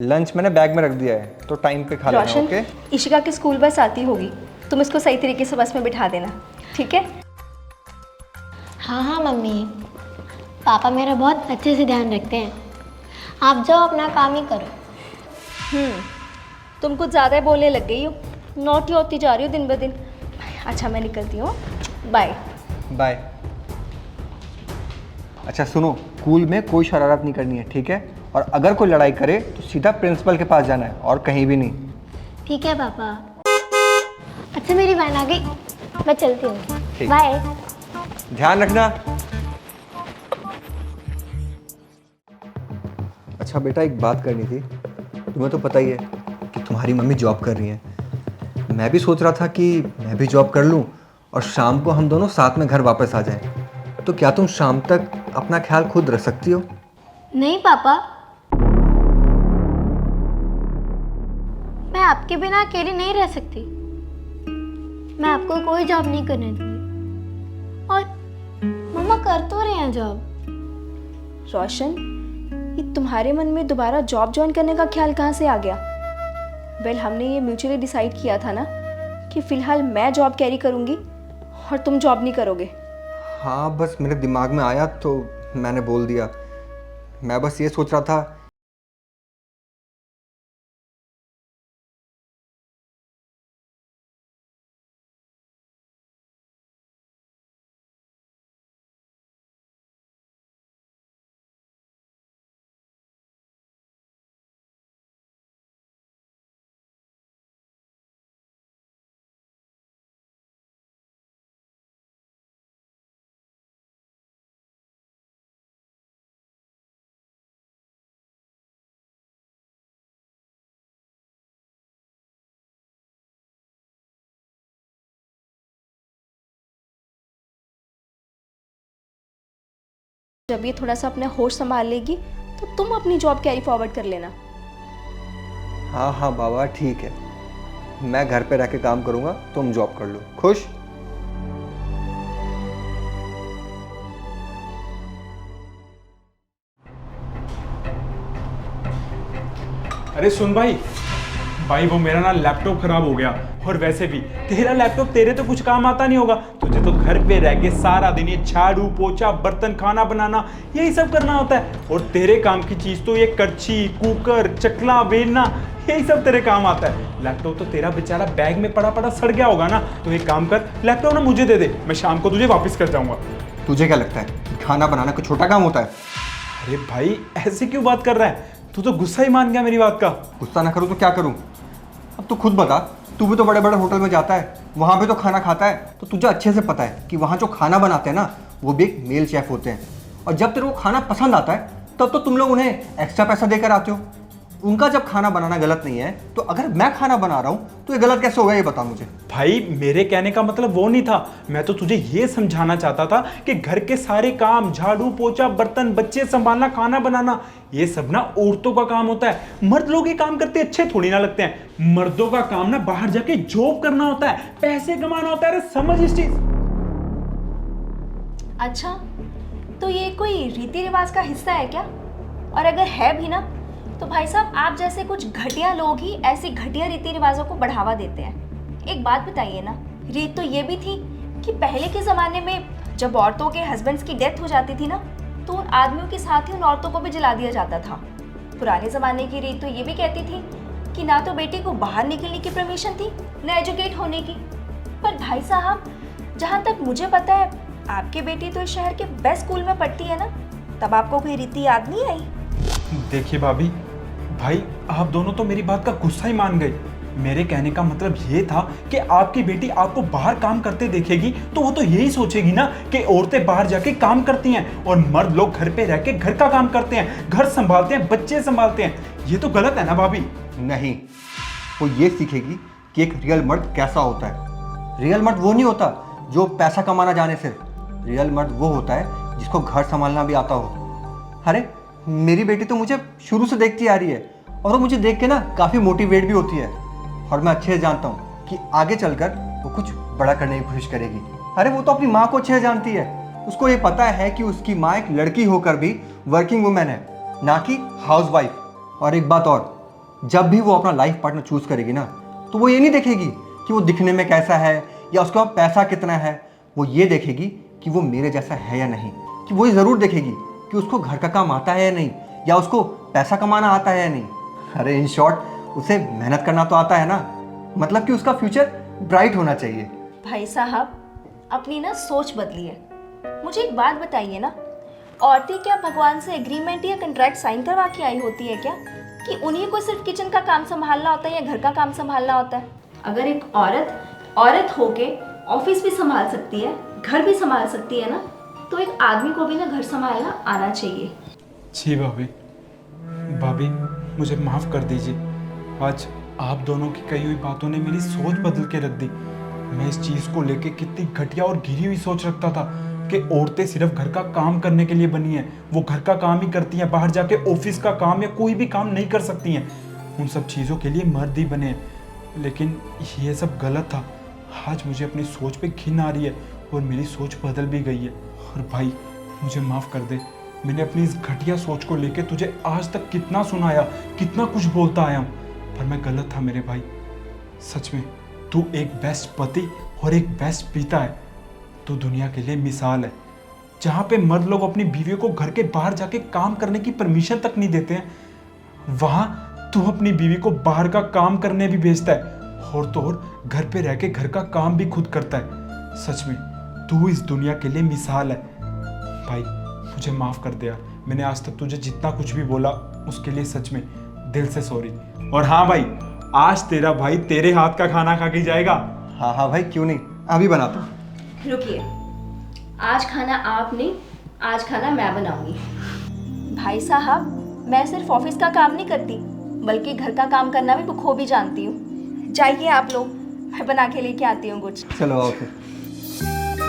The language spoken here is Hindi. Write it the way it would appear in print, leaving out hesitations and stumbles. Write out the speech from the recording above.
लंच मैंने बैग में रख दिया है तो टाइम पे खा लेना। रोशन, ओके? इशिका की स्कूल बस आती होगी, तुम इसको सही तरीके से बस में बिठा देना, ठीक है? हाँ हाँ मम्मी, पापा मेरा बहुत अच्छे से ध्यान रखते हैं। आप जाओ अपना काम ही करो। तुम कुछ ज़्यादा ही बोलने लग गई हो, नोटी होती जा रही हो दिन ब दिन। अच्छा मैं निकलती हूँ, बाय। बाय। अच्छा सुनो, स्कूल में कोई शरारत नहीं करनी है, ठीक है? और अगर कोई लड़ाई करे तो सीधा प्रिंसिपल के पास जाना है और कहीं भी नहीं। ठीक है पापा। अच्छा मेरी वैन आ गई, मैं चलती हूँ, ठीक। बाय। ध्यान रखना। अच्छा बेटा, एक बात करनी थी। तुम्हें तो पता ही है कि तुम्हारी मम्मी जॉब कर रही हैं। मैं भी सोच रहा था कि मैं भी जॉब कर लूं और शाम को हम दोनों साथ में घर वापस आ जाएं। तो क्या तुम शाम तक अपना ख्याल खुद रख सकती हो? नहीं पापा, मैं आपके बिना अकेली नहीं रह सकती। मैं आपको कोई जॉब नहीं करने दूंगी। और मम्मा कर तो रहे हैं जॉब। रोशन, ये तुम्हारे मन में दोबारा जॉब ज्वाइन करने का ख्याल कहाँ से आ गया? वेल, हमने ये म्यूचुअली डिसाइड किया था ना कि फ़िलहाल मैं जॉब कैरी करूँगी और तुम जॉब नहीं करोगे। हाँ, बस मेरे दिमाग में आया तो मैंने बोल दिया। मैं बस ये सोच रहा था। जब ये थोड़ा सा अपना होश संभाल लेगी तो तुम अपनी जॉब कैरी फॉरवर्ड कर लेना। हाँ हाँ बाबा, ठीक है। मैं घर पे रह के काम करूँगा, तुम जॉब कर लो। खुश? अरे सुन भाई, वो मेरा ना लैपटॉप खराब हो गया। और वैसे भी तेरा लैपटॉप तेरे तो कुछ काम आता नहीं होगा। तुझे तो घर पे रह के सारा दिन ये झाड़ू पोछा बर्तन खाना बनाना यही सब करना होता है। और तेरे काम की चीज तो ये करछी कुकर चकला बेलना यही सब तेरे काम आता है। लैपटॉप तो तेरा बेचारा बैग में पड़ा पड़ा सड़ गया होगा ना। तो एक काम कर, लैपटॉप ना मुझे दे दे, मैं शाम को तुझे वापस कर जाऊंगा। तुझे क्या लगता है कि खाना बनाना कोई छोटा काम होता है? अरे भाई ऐसे क्यों बात कर रहा है? तू तो गुस्सा ही मान गया मेरी बात का। गुस्सा ना करूँ तो क्या करूँ? अब तू खुद बता, तू भी तो बड़े बड़े होटल में जाता है, वहाँ पे तो खाना खाता है, तो तुझे अच्छे से पता है कि वहाँ जो खाना बनाते हैं ना वो भी एक मेल शेफ होते हैं। और जब तेरे को खाना पसंद आता है तब तो तुम लोग उन्हें एक्स्ट्रा पैसा देकर आते हो। उनका जब खाना बनाना गलत नहीं है तो अगर मैं खाना बना रहा हूँ तो ये गलत कैसे होगा, ये बता मुझे। भाई मेरे कहने का मतलब वो नहीं था। मैं तो तुझे ये समझाना चाहता था कि घर के सारे काम, झाड़ू पोछा बर्तन बच्चे संभालना खाना बनाना, ये सब ना औरतों का काम होता है। मर्द लोग ये काम करते अच्छे थोड़ी ना लगते हैं। मर्दों का काम ना बाहर जाके जॉब करना होता है, पैसे कमाना होता है। अरे समझ इस चीज। अच्छा, तो ये कोई रीति रिवाज का हिस्सा है क्या? और अगर है भी ना तो भाई साहब, आप जैसे कुछ घटिया लोग ही ऐसी घटिया रीति रिवाजों को बढ़ावा देते हैं। एक बात बताइए ना, रीत तो ये भी थी कि पहले के ज़माने में जब औरतों के हस्बैंड्स की डेथ हो जाती थी ना तो उन आदमियों के साथ ही उन औरतों को भी जला दिया जाता था। पुराने ज़माने की रीत तो ये भी कहती थी कि ना तो बेटी को बाहर निकलने की परमिशन थी न एजुकेट होने की। पर भाई साहब, जहाँ तक मुझे पता है आपकी बेटी तो इस शहर के बेस्ट स्कूल में पढ़ती है ना, तब आपको कोई रीति याद नहीं आई? देखिए भाभी, भाई आप दोनों तो मेरी बात का गुस्सा ही मान गए। मेरे कहने का मतलब ये था कि आपकी बेटी आपको बाहर काम करते देखेगी तो वो तो यही सोचेगी ना कि औरतें बाहर जाके काम करती हैं और मर्द लोग घर पे रह के घर का काम करते हैं, घर संभालते हैं, बच्चे संभालते हैं। ये तो गलत है ना भाभी? नहीं, वो ये सीखेगी कि एक रियल मर्द कैसा होता है। रियल मर्द वो नहीं होता जो पैसा कमाना जाने से। रियल मर्द वो होता है जिसको घर संभालना भी आता हो। अरे मेरी बेटी तो मुझे शुरू से देखती आ रही है और वो मुझे देख के ना काफ़ी मोटिवेट भी होती है। और मैं अच्छे से जानता हूँ कि आगे चलकर वो कुछ बड़ा करने की कोशिश करेगी। अरे वो तो अपनी माँ को अच्छे से जानती है। उसको ये पता है कि उसकी माँ एक लड़की होकर भी वर्किंग वुमेन है, ना कि हाउसवाइफ। और एक बात और, जब भी वो अपना लाइफ पार्टनर चूज करेगी ना, तो वो ये नहीं देखेगी कि वो दिखने में कैसा है या उसके पास पैसा कितना है। वो ये देखेगी कि वो मेरे जैसा है या नहीं। कि वो ये ज़रूर देखेगी कि उसको घर का काम आता है या नहीं, या उसको पैसा कमाना आता है या नहीं। अरे इन शॉर्ट उसे मेहनत करना तो आता है ना, मतलब कि उसका फ्यूचर ब्राइट होना चाहिए। भाई साहब, अपनी ना सोच बदलिए। मुझे एक बात बताइए ना, औरतें क्या भगवान से एग्रीमेंट या कॉन्ट्रैक्ट साइन करवा के आई होती है क्या कि उन्हीं को सिर्फ किचन का काम संभालना होता है या घर का काम संभालना होता है? अगर एक औरत होके ऑफिस भी संभाल सकती है, घर भी संभाल सकती है ना, तो एक आदमी को भी ना घर संभालना आना चाहिए। जी भाभी, भाभी मुझे माफ़ कर दीजिए। आज आप दोनों की कही हुई बातों ने मेरी सोच बदल के रख दी। मैं इस चीज़ को लेके कितनी घटिया और गिरी हुई सोच रखता था कि औरतें सिर्फ घर का काम करने के लिए बनी हैं, वो घर का काम ही करती हैं, बाहर जाके ऑफिस का काम या कोई भी काम नहीं कर सकती हैं। उन सब चीज़ों के लिए मर्द ही बने हैं। लेकिन ये सब गलत था। आज मुझे अपनी सोच पे घिन आ रही है और मेरी सोच बदल भी गई है। और भाई मुझे माफ़ कर दे, मैंने अपनी इस घटिया सोच को लेके तुझे आज तक कितना सुनाया, कितना कुछ बोलता आया हूँ, पर मैं गलत था मेरे भाई। सच में तू एक बेस्ट पति और एक बेस्ट पिता है। तू दुनिया के लिए मिसाल है। जहाँ पे मर्द लोग अपनी बीवियों को घर के बाहर जाके काम करने की परमिशन तक नहीं देते हैं, वहाँ तू अपनी बीवी को बाहर का काम करने भी भेजता है, और तो और घर पे रह के घर का काम भी खुद करता है। सच में तू इस दुनिया के लिए मिसाल है। भाई मुझे माफ़ कर दे यार, मैंने आज तक तुझे जितना कुछ भी बोला उसके लिए सच में दिल से सॉरी। और हाँ भाई, आज तेरा भाई तेरे हाथ का खाना खा के जाएगा। हाँ हाँ भाई, क्यों नहीं, अभी बनाता हूँ। रुकिए, आज खाना आप नहीं, आज खाना मैं बनाऊंगी। भाई साहब, मैं सिर्फ ऑफिस का काम नहीं करती, बल्कि घर का काम करना भी बखूबी जानती हूँ। जाइए आप लोग, मैं बना के लेके आती हूँ कुछ। चलो आओ फिर।